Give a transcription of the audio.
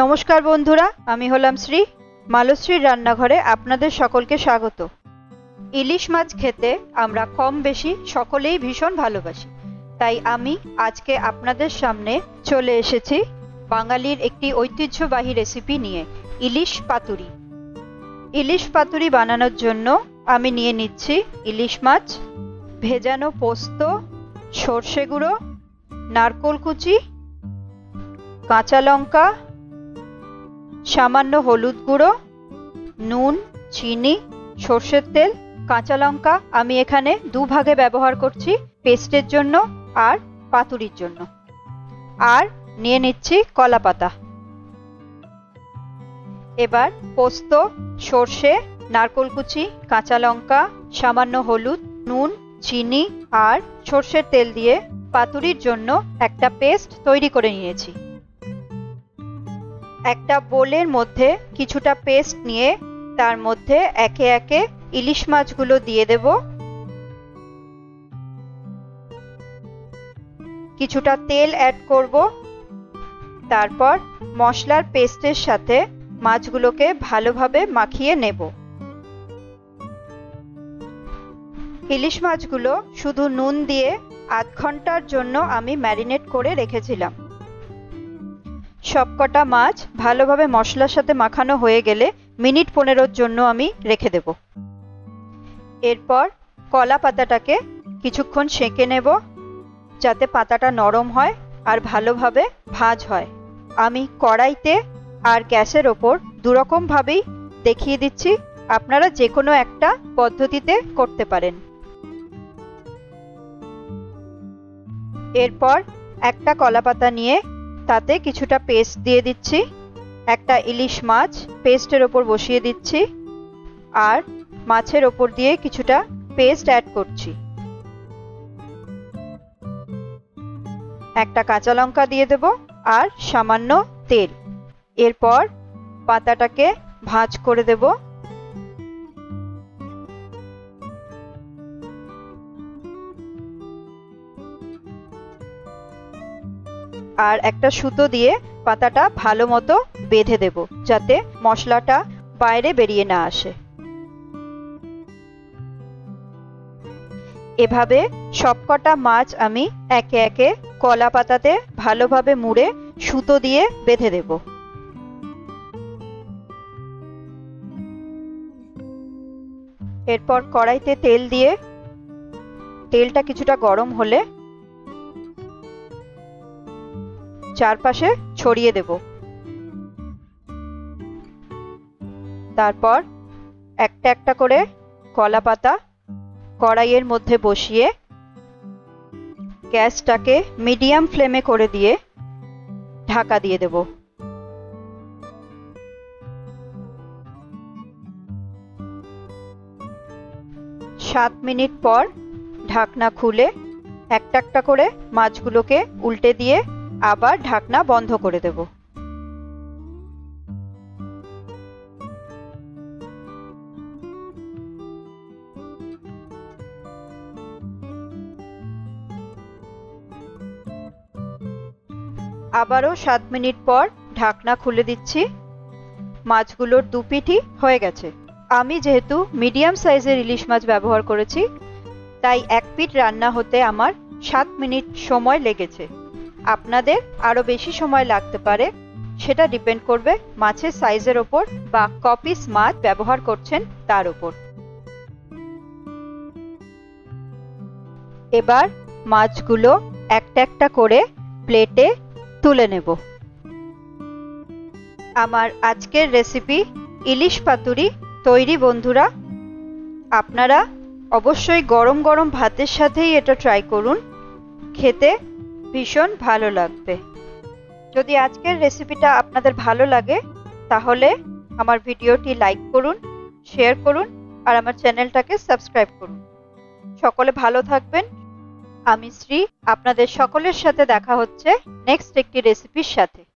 নমস্কার বন্ধুরা, আমি হলাম শ্রী। মালশ্রীর রান্নাঘরে আপনাদের সকলকে স্বাগত। ইলিশ মাছ খেতে আমরা কম বেশি সকলেই ভীষণ ভালোবাসি, তাই আমি আজকে আপনাদের সামনে চলে এসেছি বাঙালির একটি ঐতিহ্যবাহী রেসিপি নিয়ে, ইলিশ পাতুরি। ইলিশ পাতুরি বানানোর জন্য আমি নিয়ে নিচ্ছি ইলিশ মাছ, ভেজানো পোস্ত, সর্ষে গুঁড়ো, নারকোল কুচি, কাঁচা লঙ্কা, সামান্য হলুদ গুঁড়ো, নুন, চিনি, সর্ষের তেল, কাঁচা লঙ্কা আমি এখানে দুভাগে ব্যবহার করছি, পেস্টের জন্য আর পাতুরির জন্য। আর নিয়ে নিচ্ছি কলা পাতা। এবার পোস্ত, সর্ষে, নারকোল কুচি, কাঁচা লঙ্কা, সামান্য হলুদ, নুন, চিনি আর সর্ষের তেল দিয়ে পাতুরির জন্য একটা পেস্ট তৈরি করে নিয়েছি। একটা বোলের মধ্যে কিছুটা পেস্ট নিয়ে তার মধ্যে একে একে ইলিশ মাছগুলো দিয়ে দেব। কিছুটা তেল অ্যাড করব। তারপর মশলার পেস্টের সাথে মাছগুলোকে ভালোভাবে মাখিয়ে নেব। ইলিশ মাছগুলো শুধু নুন দিয়ে আধ ঘন্টার জন্য আমি ম্যারিনেট করে রেখেছিলাম। সবকটা মাছ ভালোভাবে মশলার সাথে মাখানো হয়ে গেলে মিনিট 15 জন্য আমি রেখে দেব। এরপর কলা পাতাটাকে কিছুক্ষণ সেঁকে নেব, যাতে পাতাটা নরম হয় আর ভালোভাবে ভাজ হয়। আমি কড়াইতে আর গ্যাসের ওপর দুরকম ভাবেই দেখিয়ে দিচ্ছি, আপনারা যে কোনো একটা পদ্ধতিতে করতে পারেন। এরপর একটা কলা পাতা নিয়ে তাতে কিছুটা পেস্ট দিয়ে দিচ্ছি, একটা ইলিশ মাছ পেস্টের ওপর বসিয়ে দিচ্ছি আর মাছের ওপর দিয়ে কিছুটা পেস্ট অ্যাড করছি। একটা কাঁচা লঙ্কা দিয়ে দেব আর সামান্য তেল। এরপর পাতাটাকে ভাঁজ করে দেব। আর একটা সুতো দিয়ে পাতাটা ভালো মতো বেঁধে দেব, যাতে মশলাটা বাইরে বেরিয়ে না আসে। এভাবে সবকটা মাছ আমি একে একে কলা পাতাতে ভালোভাবে মুড়ে সুতো দিয়ে বেঁধে দেব। এরপর কড়াইতে তেল দিয়ে তেলটা কিছুটা গরম হলে চারপাশে ছড়িয়ে দেব। তারপর একটা একটা করে কলা পাতা কড়াইয়ের মধ্যে বসিয়ে গ্যাসটাকে মিডিয়াম ফ্লেমে করে দিয়ে ঢাকা দিয়ে দেব। 7 মিনিট পর ঢাকনা খুলে একটা একটা করে মাছগুলোকে উল্টে দিয়ে আবার ঢাকনা বন্ধ করে দেব। আবারও 7 মিনিট পর ঢাকনা খুলে দিচ্ছি। মাছগুলোর দুপিঠই হয়ে গেছে। আমি যেহেতু মিডিয়াম সাইজের ইলিশ মাছ ব্যবহার করেছি, তাই এক পিঠ রান্না হতে আমার 7 মিনিট সময় লেগেছে। আপনাদের আরো বেশি সময় লাগতে পারে, সেটা ডিপেন্ড করবে মাছের সাইজের ওপর বা ক পিস মাছ ব্যবহার করছেন তার উপর। এবার মাছগুলো একটা একটা করে প্লেটে তুলে নেব। আমার আজকের রেসিপি ইলিশ পাতুরি তৈরি বন্ধুরা। আপনারা অবশ্যই গরম গরম ভাতের সাথেই এটা ট্রাই করুন, খেতে ভীষণ ভালো লাগবে। যদি আজকের রেসিপিটা আপনাদের ভালো লাগে তাহলে আমার ভিডিওটি লাইক করুন, শেয়ার করুন আর আমার চ্যানেলটাকে সাবস্ক্রাইব করুন। সকলে ভালো থাকবেন। আমি শ্রী, আপনাদের সকলের সাথে দেখা হচ্ছে নেক্সট একটি রেসিপির সাথে।